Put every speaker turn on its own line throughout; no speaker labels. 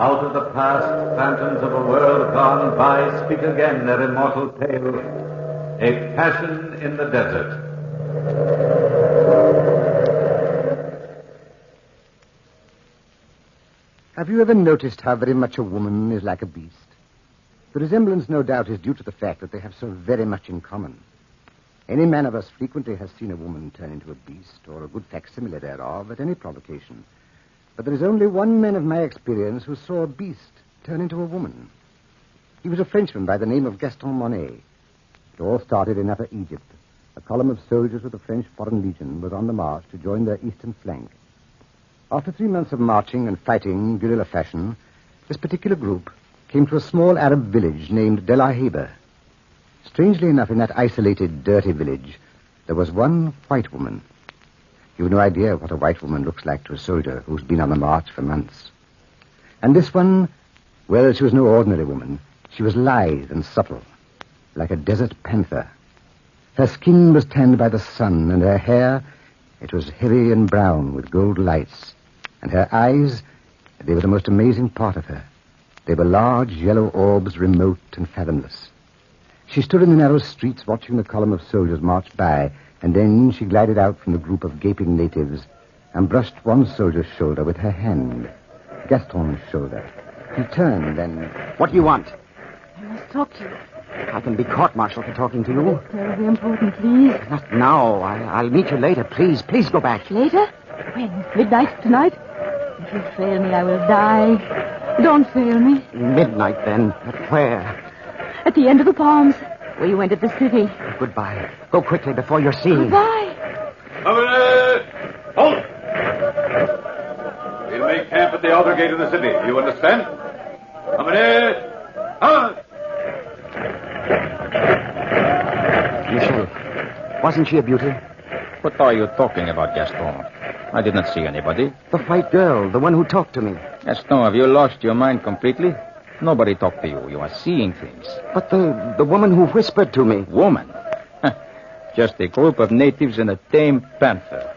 Out of the past, phantoms of a world gone by speak again their immortal tale. A Passion in the Desert.
Have you ever noticed how very much a woman is like a beast? The resemblance, no doubt, is due to the fact that they have so very much in common. Any man of us frequently has seen a woman turn into a beast, or a good facsimile thereof, at any provocation. But there is only one man of my experience who saw a beast turn into a woman. He was a Frenchman by the name of Gaston Monet. It all started in Upper Egypt. A column of soldiers of the French Foreign Legion was on the march to join their eastern flank. After 3 months of marching and fighting guerrilla fashion, this particular group came to a small Arab village named De La Heba. Strangely enough, in that isolated, dirty village, there was one white woman. You've no idea what a white woman looks like to a soldier who's been on the march for months. And this one, well, she was no ordinary woman. She was lithe and supple, like a desert panther. Her skin was tanned by the sun, and her hair, it was heavy and brown with gold lights. And her eyes, they were the most amazing part of her. They were large yellow orbs, remote and fathomless. She stood in the narrow streets watching the column of soldiers march by, and then she glided out from the group of gaping natives and brushed one soldier's shoulder with her hand, Gaston's shoulder. He turned and...
What do you want?
I must talk to you.
I can be court-martialed for talking to you.
Terribly important, please.
Not now. I'll meet you later. Please go back.
Later? When? Midnight tonight? If you fail me, I will die. Don't fail me.
Midnight, then. But where?
At the end of the palms, where you entered the city.
Goodbye. Go quickly before you're seen.
Goodbye.
Halt! We'll make camp at the outer gate of the city. You understand?
Michel, wasn't she a beauty?
What are you talking about, Gaston? I did not see anybody.
The white girl, the one who talked to me.
Gaston, have you lost your mind completely? Nobody talked to you. You are seeing things.
But the woman who whispered to me.
Woman? Just a group of natives and a tame panther.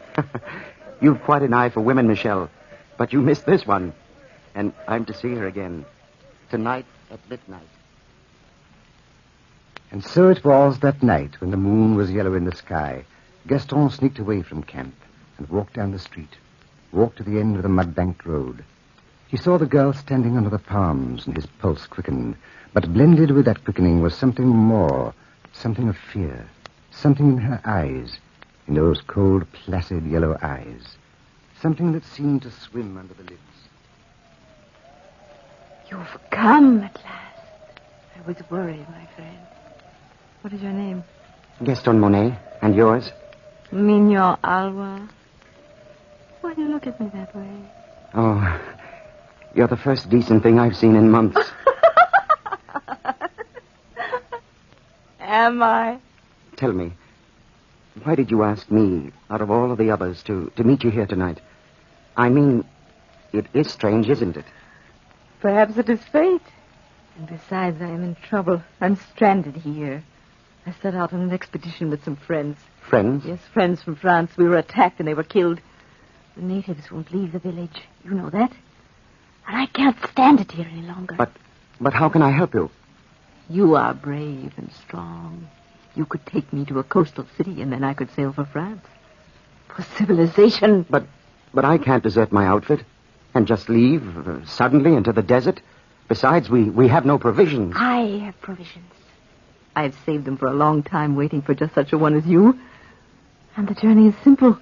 You've quite an eye for women, Michel. But you missed this one. And I'm to see her again. Tonight at midnight.
And so it was that night when the moon was yellow in the sky. Gaston sneaked away from camp and walked down the street, walked to the end of the mud-banked road. He saw the girl standing under the palms, and his pulse quickened. But blended with that quickening was something more, something of fear, something in her eyes, in those cold, placid yellow eyes, something that seemed to swim under the lids.
You've come at last. I was worried, my friend. What is your name?
Gaston Monet. And yours?
Mignon Alwa. Why do you look at me that way?
Oh, you're the first decent thing I've seen in months.
Am I?
Tell me, why did you ask me, out of all of the others, to meet you here tonight? I mean, it is strange, isn't it?
Perhaps it is fate. And besides, I am in trouble. I'm stranded here. I set out on an expedition with some friends.
Friends?
Yes, friends from France. We were attacked and they were killed. The natives won't leave the village. You know that. And I can't stand it here any longer.
But how can I help you?
You are brave and strong. You could take me to a coastal city and then I could sail for France. For civilization.
But I can't desert my outfit and just leave suddenly into the desert. Besides, we have no provisions.
I have provisions. I have saved them for a long time, waiting for just such a one as you. And the journey is simple.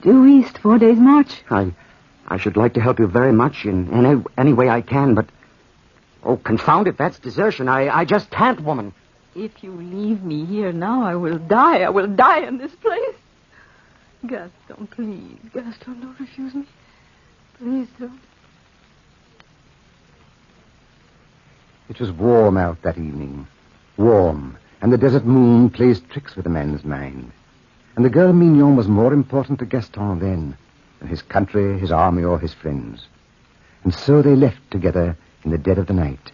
Due east, 4 days' march.
I should like to help you very much in any way I can, but... Oh, confound it, that's desertion. I just can't, woman.
If you leave me here now, I will die. I will die in this place. Gaston, please. Gaston, don't refuse me. Please don't.
It was warm out that evening. Warm. And the desert moon plays tricks with a man's mind. And the girl Mignon was more important to Gaston then than his country, his army, or his friends. And so they left together in the dead of the night.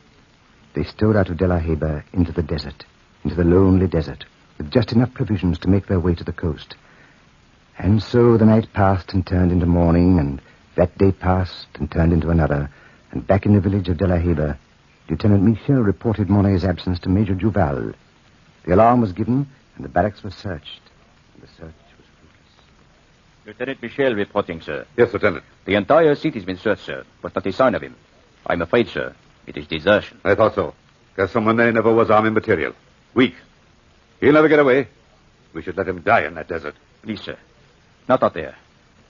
They stole out of De La Heba into the desert, into the lonely desert, with just enough provisions to make their way to the coast. And so the night passed and turned into morning, and that day passed and turned into another, And back in the village of De La Heba, Lieutenant Michel reported Monet's absence to Major Duval. The alarm was given, and the barracks were searched. And the search was fruitless.
Lieutenant Michel reporting, sir.
Yes, Lieutenant.
The entire city has been searched, sir, but not a sign of him. I'm afraid, sir, it is desertion.
I thought so. Gaston Monet never was army material. Weak. He'll never get away. We should let him die in that desert.
Please, sir. Not out there.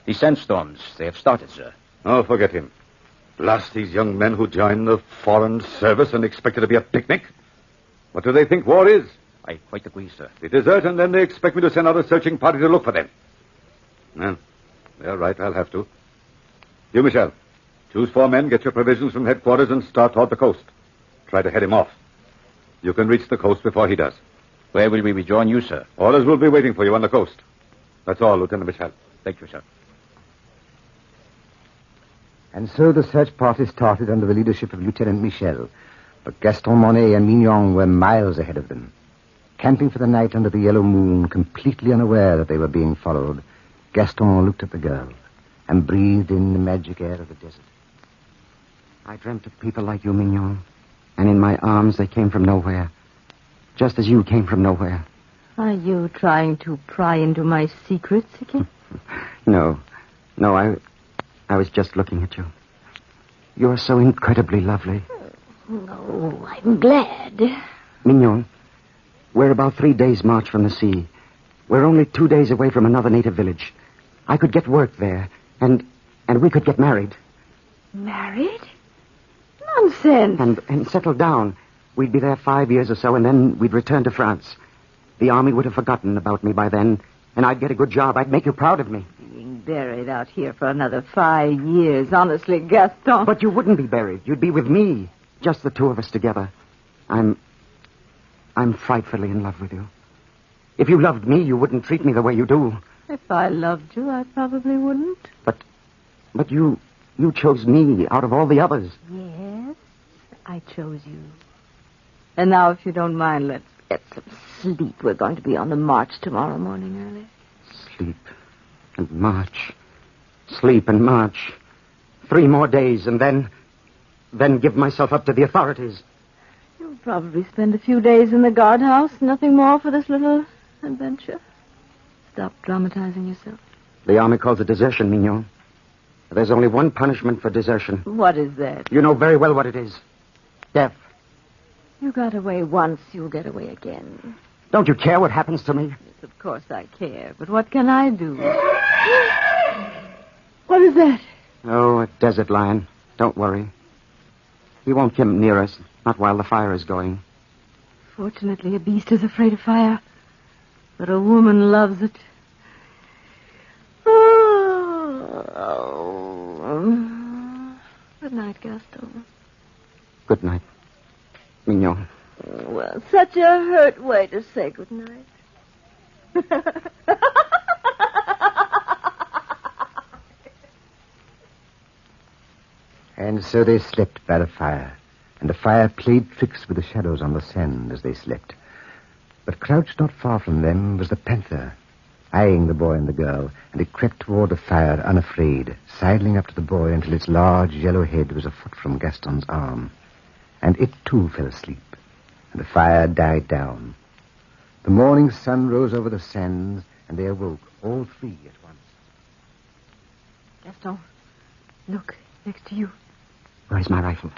The sandstorms, they have started, sir.
Oh, forget him. Blast these young men who join the foreign service and expect it to be a picnic. What do they think war is?
I quite agree, sir.
They desert, and then they expect me to send out a searching party to look for them. Well, they're right. I'll have to. You, Michel. Choose 4 men, get your provisions from headquarters, and start toward the coast. Try to head him off. You can reach the coast before he does.
Where will we rejoin you, sir?
Orders will be waiting for you on the coast. That's all, Lieutenant Michel.
Thank you, sir.
And so the search party started under the leadership of Lieutenant Michel. But Gaston Monet and Mignon were miles ahead of them. Camping for the night under the yellow moon, completely unaware that they were being followed, Gaston looked at the girl and breathed in the magic air of the desert.
I dreamt of people like you, Mignon. And in my arms, they came from nowhere. Just as you came from nowhere.
Are you trying to pry into my secrets again?
No, I was just looking at you. You're so incredibly lovely.
No, I'm glad.
Mignon, we're about 3 days' march from the sea. We're only 2 days away from another native village. I could get work there, and we could get married.
Married? Nonsense.
And settle down. We'd be there 5 years or so, and then we'd return to France. The army would have forgotten about me by then, and I'd get a good job. I'd make you proud of me.
Being buried out here for another 5 years. Honestly, Gaston.
But you wouldn't be buried. You'd be with me. Just the 2 of us together. I'm frightfully in love with you. If you loved me, you wouldn't treat me the way you do.
If I loved you, I probably wouldn't.
But you chose me out of all the others.
Yes, I chose you. And now, if you don't mind, let's get some sleep. We're going to be on the march tomorrow morning early.
Sleep and march. Sleep and march. 3 more days, and then give myself up to the authorities.
You'll probably spend a few days in the guardhouse. Nothing more for this little adventure. Stop dramatizing yourself.
The army calls it desertion, Mignon. There's only one punishment for desertion.
What is that?
You know very well what it is. Death.
You got away once, you'll get away again.
Don't you care what happens to me?
Yes, of course I care. But what can I do? What is that?
Oh, a desert lion. Don't worry. He won't come near us, not while the fire is going.
Fortunately, a beast is afraid of fire. But a woman loves it. Good night, Gaston.
Good night, Mignon.
Well, such a hurt way to say good night.
And so they slept by the fire, and the fire played tricks with the shadows on the sand as they slept. But crouched not far from them was the panther, eyeing the boy and the girl, and it crept toward the fire unafraid, sidling up to the boy until its large yellow head was a foot from Gaston's arm. And it, too, fell asleep, and the fire died down. The morning sun rose over the sands, and they awoke, all 3 at once.
Gaston, look, next to you.
Where's my rifle?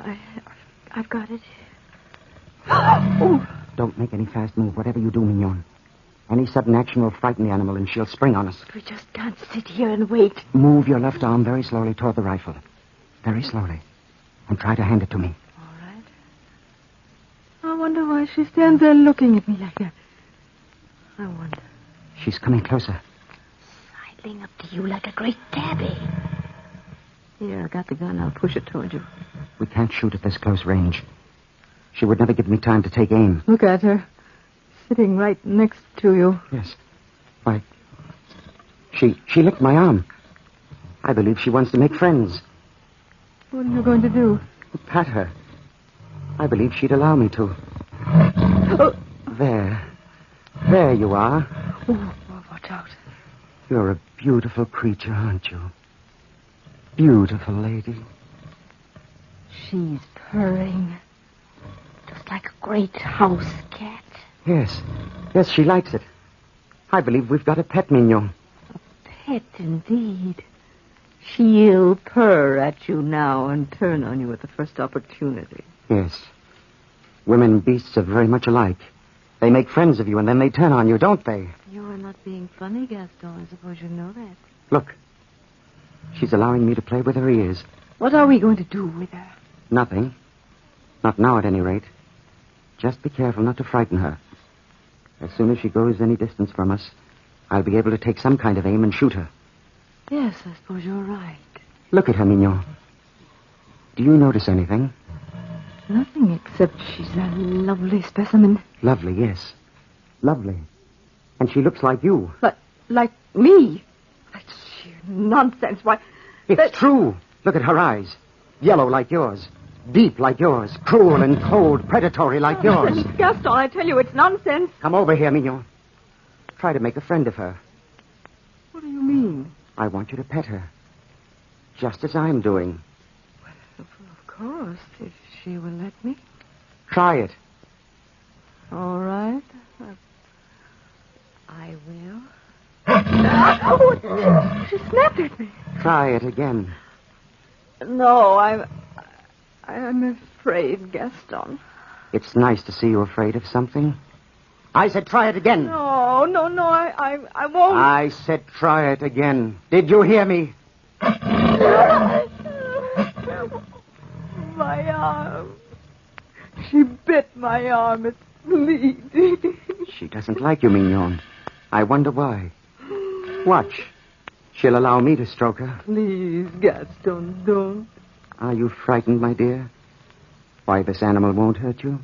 I've got it.
Oh! Don't make any fast move, whatever you do, Mignon. Any sudden action will frighten the animal, and she'll spring on us.
We just can't sit here and wait.
Move your left arm very slowly toward the rifle. Very slowly. And try to hand it to me.
All right. I wonder why she stands there looking at me like that. I wonder.
She's coming closer.
Sidling up to you like a great tabby. Here, I got the gun. I'll push it toward you.
We can't shoot at this close range. She would never give me time to take aim.
Look at her. Sitting right next to you.
Yes. Why, she licked my arm. I believe she wants to make friends.
What are you going to do?
Pat her. I believe she'd allow me to.
Oh.
There. There you are.
Oh, watch out.
You're a beautiful creature, aren't you? Beautiful lady.
She's purring. Just like a great house cat.
Yes. Yes, she likes it. I believe we've got a pet, Mignon.
Pet, indeed. She'll purr at you now and turn on you at the first opportunity.
Yes. Women and beasts are very much alike. They make friends of you and then they turn on you, don't they?
You are not being funny, Gaston. I suppose you know that.
Look. She's allowing me to play with her ears.
What are we going to do with her?
Nothing. Not now, at any rate. Just be careful not to frighten her. As soon as she goes any distance from us, I'll be able to take some kind of aim and shoot her.
Yes, I suppose you're right.
Look at her, Mignon. Do you notice anything?
Nothing except she's a lovely specimen.
Lovely, yes. Lovely. And she looks like you.
Like me? That's sheer nonsense. Why...
It's true. Look at her eyes. Yellow like yours. Deep like yours. Cruel and cold, predatory like yours.
Gaston, I tell you, it's nonsense.
Come over here, Mignon. Try to make a friend of her.
What do you mean?
I want you to pet her. Just as I'm doing.
Of course, if she will let me.
Try it.
All right. I will. Oh, she snapped at me.
Try it again.
No, I'm afraid, Gaston.
It's nice to see you afraid of something. I said try it again.
No, I won't.
I said try it again. Did you hear me?
My arm. She bit my arm. It's bleeding.
She doesn't like you, Mignon. I wonder why. Watch. She'll allow me to stroke her.
Please, Gaston, don't.
Are you frightened, my dear? Why, this animal won't hurt you?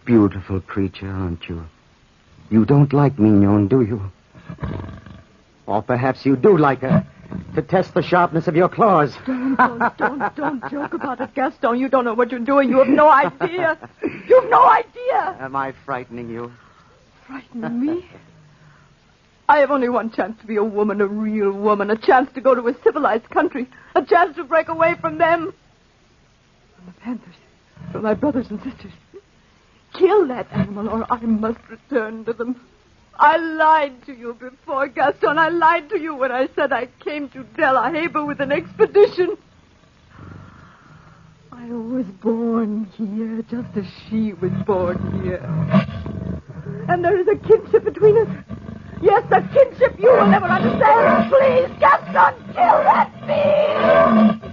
Beautiful creature, aren't you? You don't like Mignon, do you? Or perhaps you do like her, to test the sharpness of your claws.
Don't joke about it, Gaston. You don't know what you're doing. You have no idea. You've no idea.
Am I frightening you?
Frightening me? I have only one chance to be a woman, a real woman, a chance to go to a civilized country, a chance to break away from them. From the Panthers, from my brothers and sisters. Kill that animal or I must return to them. I lied to you before, Gaston. I lied to you when I said I came to De La Haye with an expedition. I was born here just as she was born here. And there is a kinship between us. Yes, a kinship you will never understand. Please, Gaston, kill that beast!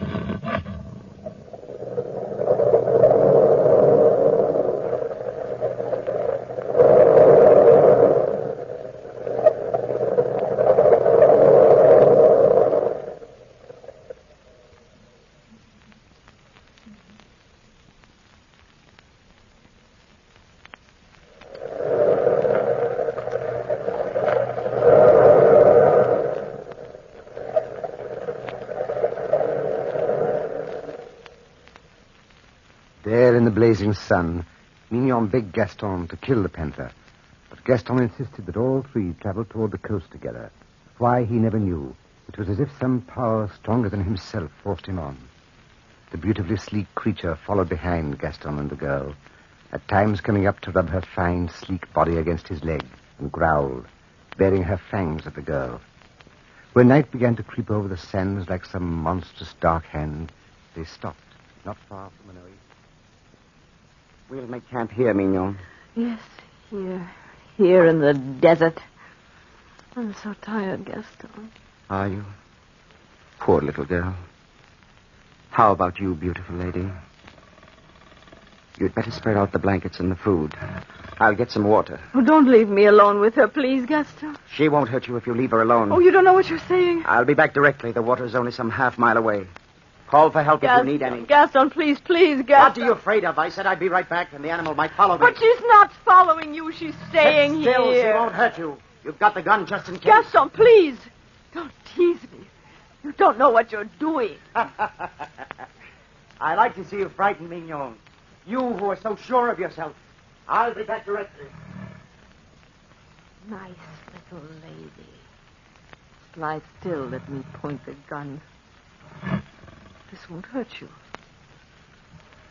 There in the blazing sun, Mignon begged Gaston to kill the panther. But Gaston insisted that all three travel toward the coast together. Why, he never knew. It was as if some power stronger than himself forced him on. The beautifully sleek creature followed behind Gaston and the girl, at times coming up to rub her fine, sleek body against his leg and growled, baring her fangs at the girl. When night began to creep over the sands like some monstrous dark hand, they stopped, not far from an oasis.
We'll make camp here, Mignon.
Yes, here in the desert. I'm so tired, Gaston.
Are you? Poor little girl. How about you, beautiful lady? You'd better spread out the blankets and the food. I'll get some water.
Oh, don't leave me alone with her, please, Gaston.
She won't hurt you if you leave her alone.
Oh, you don't know what you're saying.
I'll be back directly. The water's only some half-mile away. Call for help
Gaston,
if you need any.
Gaston, please, Gaston.
What are you afraid of? I said I'd be right back, and the animal might follow me.
But she's not following you. She's staying
Sit still.
here.
She won't hurt you. You've got the gun just in case.
Gaston, please. Don't tease me. You don't know what you're doing.
I like to see you frightened, Mignon. You who are so sure of yourself. I'll be back directly.
Nice little lady. Lie still. Let me point the gun. This won't hurt you.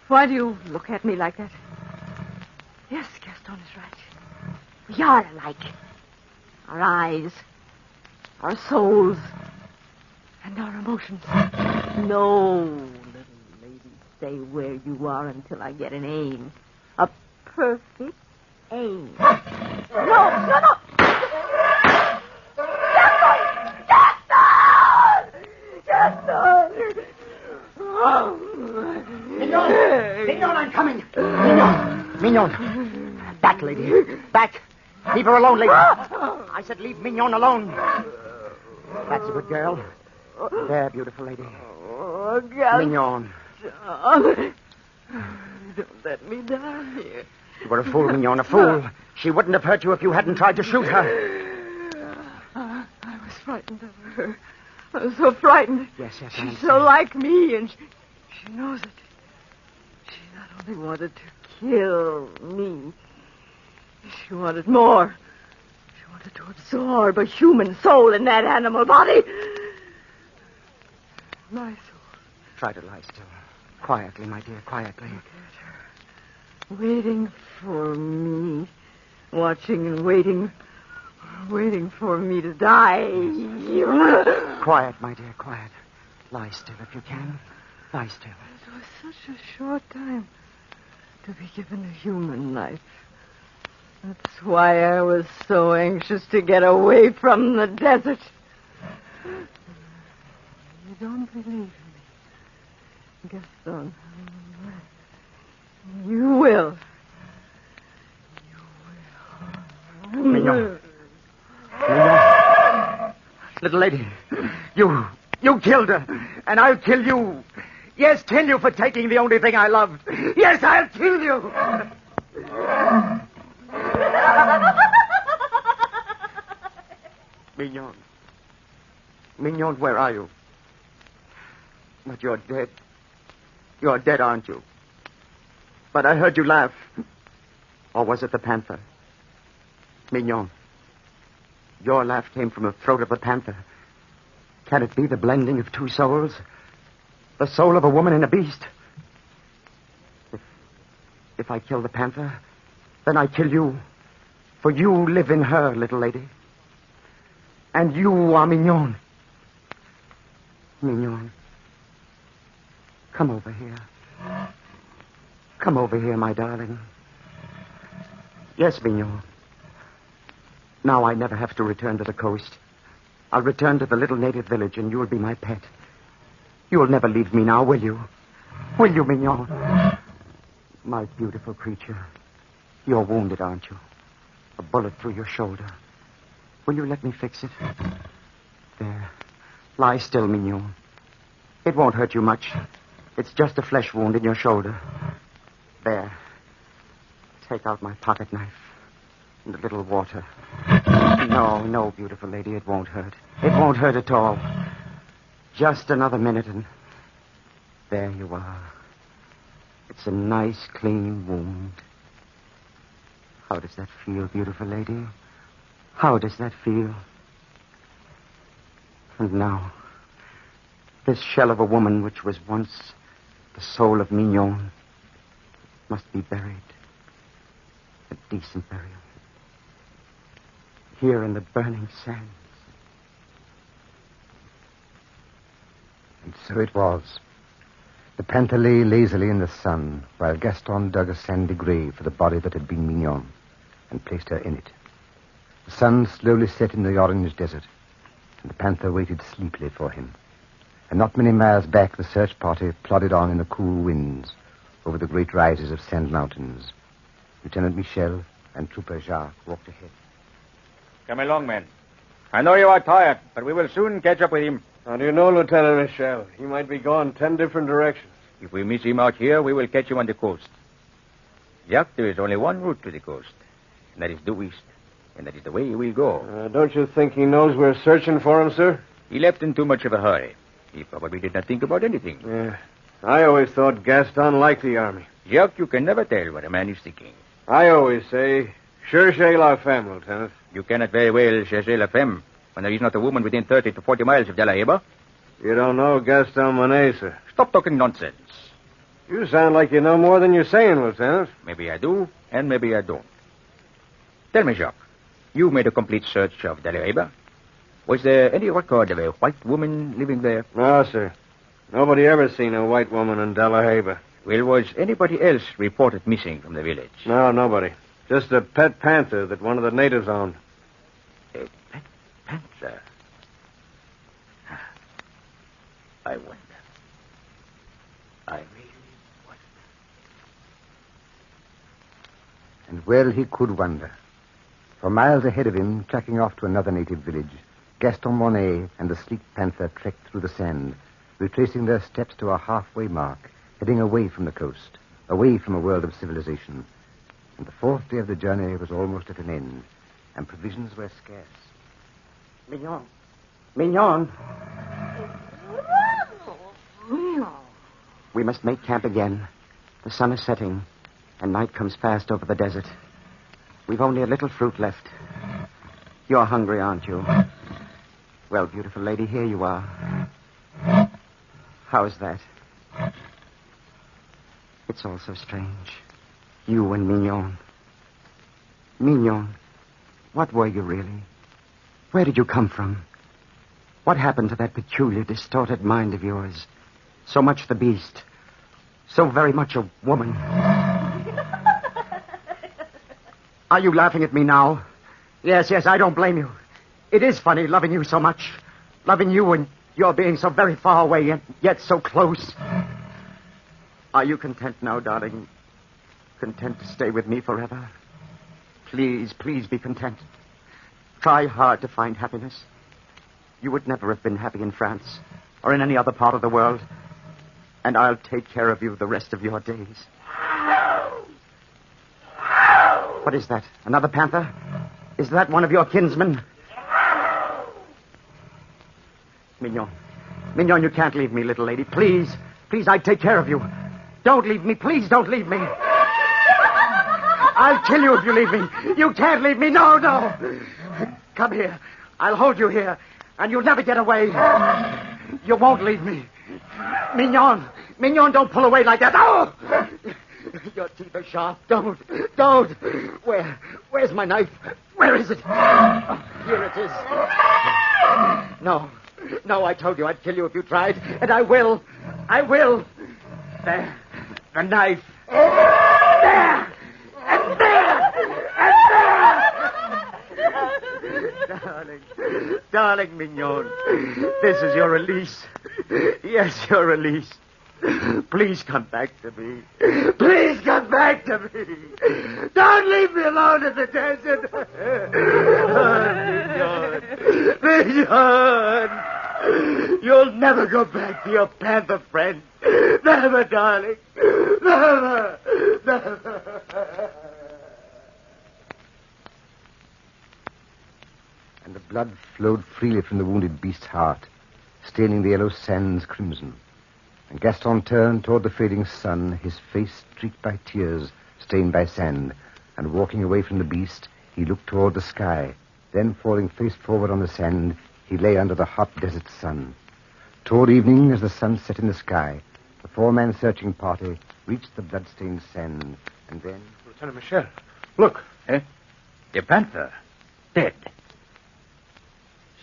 Why do you look at me like that? Yes, Gaston is right. We are alike. Our eyes, our souls, and our emotions. No, little lady, stay where you are until I get an aim. A perfect aim. No! Gaston!
Mignon, I'm coming. Mignon. Back, lady. Back. Leave her alone, lady. I said leave Mignon alone. That's a good girl. There, beautiful lady.
Oh, Gaston.
Mignon.
Don't let me die here.
You were a fool, Mignon, a fool. She wouldn't have hurt you if you hadn't tried to shoot her.
I was frightened of her. I was so frightened.
Yes, I
She's
understand.
so like me, and she knows it. She not only wanted to kill me, she wanted more. She wanted to absorb a human soul in that animal body. My soul.
Try to lie still. Quietly, my dear, quietly.
Waiting for me. Watching and waiting. Waiting for me to die.
Quiet, my dear, quiet. Lie still if you can. Lie still.
It was such a short time to be given a human life. That's why I was so anxious to get away from the desert. You don't believe me, Gaston. You will.
Mignon. Little lady, you killed her, and I'll kill you. Yes, kill you for taking the only thing I love. Yes, I'll kill you. Mignon, where are you? But you're dead. You're dead, aren't you? But I heard you laugh. Or was it the panther? Mignon, your laugh came from the throat of the panther. Can it be the blending of two souls? The soul of a woman and a beast? If I kill the panther, then I kill you. For you live in her, little lady. And you are Mignon. Mignon, come over here. Come over here, my darling. Yes, Mignon. Now I never have to return to the coast. I'll return to the little native village, and you'll be my pet. You'll never leave me now, will you? Will you, Mignon? My beautiful creature. You're wounded, aren't you? A bullet through your shoulder. Will you let me fix it? There. Lie still, Mignon. It won't hurt you much. It's just a flesh wound in your shoulder. There. Take out my pocket knife and a little water. No, beautiful lady, it won't hurt. It won't hurt at all. Just another minute and there you are. It's a nice, clean wound. How does that feel, beautiful lady? How does that feel? And now, this shell of a woman which was once the soul of Mignon must be buried. A decent burial. Here in the burning sands.
And so it was. The panther lay lazily in the sun, while Gaston dug a sandy grave for the body that had been Mignon, and placed her in it. The sun slowly set in the orange desert, and the panther waited sleepily for him. And not many miles back, the search party plodded on in the cool winds over the great rises of sand mountains. Lieutenant Michel and Trooper Jacques walked ahead.
Come along, men. I know you are tired, but we will soon catch up with him.
How do you know, Lieutenant Michel? He might be gone 10 different directions.
If we miss him out here, we will catch him on the coast. Jacques, there is only one route to the coast, and that is due east. And that is the way he will go.
Don't you think he knows we're searching for him, sir?
He left in too much of a hurry. He probably did not think about anything.
Yeah. I always thought Gaston liked the army.
Jacques, you can never tell what a man is thinking.
I always say, cherchez la femme, Lieutenant.
You cannot very well chercher la femme when there is not a woman within 30 to 40 miles of De La Heba.
You don't know Gaston Monet, sir.
Stop talking nonsense.
You sound like you know more than you're saying, Lieutenant.
Maybe I do, and maybe I don't. Tell me, Jacques, you made a complete search of Delaware. Was there any record of a white woman living there?
No, sir. Nobody ever seen a white woman in Delahaba.
Well, was anybody else reported missing from the village?
No, nobody. Just a pet panther that one of the natives owned.
A pet panther? I wonder. I really wonder.
And well he could wonder. For miles ahead of him, tracking off to another native village, Gaston Monet and the sleek panther trekked through the sand, retracing their steps to a halfway mark, heading away from the coast, away from a world of civilization. And the fourth day of the journey was almost at an end, and provisions were scarce.
Mignon. Mignon. We must make camp again. The sun is setting, and night comes fast over the desert. We've only a little fruit left. You're hungry, aren't you? Well, beautiful lady, here you are. How's that? It's all so strange. You and Mignon. Mignon, what were you really? Where did you come from? What happened to that peculiar, distorted mind of yours? So much the beast. So very much a woman. Are you laughing at me now? Yes, I don't blame you. It is funny loving you so much. Loving you and you're being so very far away and yet so close. Are you content now, darling? Content to stay with me forever? Please be content. Try hard to find happiness. You would never have been happy in France or in any other part of the world. And I'll take care of you the rest of your days. What is that? Another panther? Is that one of your kinsmen? Mignon, you can't leave me, little lady. Please, I'd take care of you. Don't leave me. Please don't leave me. I'll kill you if you leave me. You can't leave me. No. Come here. I'll hold you here, and you'll never get away. You won't leave me. Mignon, don't pull away like that. Oh! Your teeth are sharp. Don't. Where's my knife? Where is it? Oh, here it is. No, I told you I'd kill you if you tried, and I will. There, the knife. There, and there. Darling Mignon, this is your release. Yes, your release. Please come back to me. Don't leave me alone in the desert. Mignon. You'll never go back to your panther friend. Never, darling. Never.
And the blood flowed freely from the wounded beast's heart, staining the yellow sands crimson. And Gaston turned toward the fading sun, his face streaked by tears, stained by sand. And walking away from the beast, he looked toward the sky. Then, falling face forward on the sand, he lay under the hot desert sun. Toward evening, as the sun set in the sky, the four-man searching party reached the blood-stained sand. And then...
Lieutenant Michel, look.
Eh? The panther. Dead.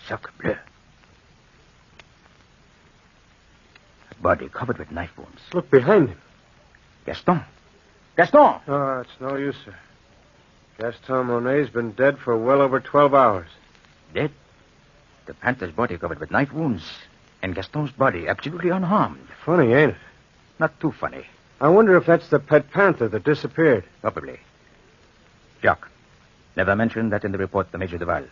Sacre bleu. Body covered with knife wounds.
Look behind him.
Gaston!
Oh, it's no use, sir. Gaston Monet's been dead for well over 12 hours.
Dead? The panther's body covered with knife wounds, and Gaston's body absolutely unharmed.
Funny, ain't it?
Not too funny.
I wonder if that's the pet panther that disappeared.
Probably. Jacques, never mention that in the report to Major Duval.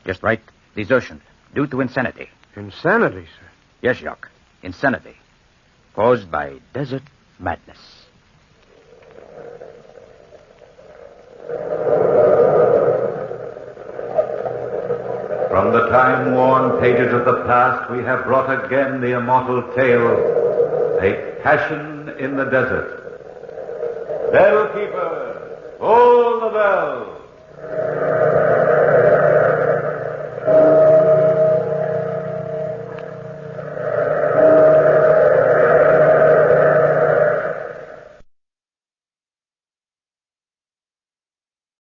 Just write desertion due to insanity.
Insanity, sir?
Yes, Jacques. Insanity. Caused by desert madness.
From the time-worn pages of the past, we have brought again the immortal tale, A Passion in the Desert. Bell keeper, hold the bell.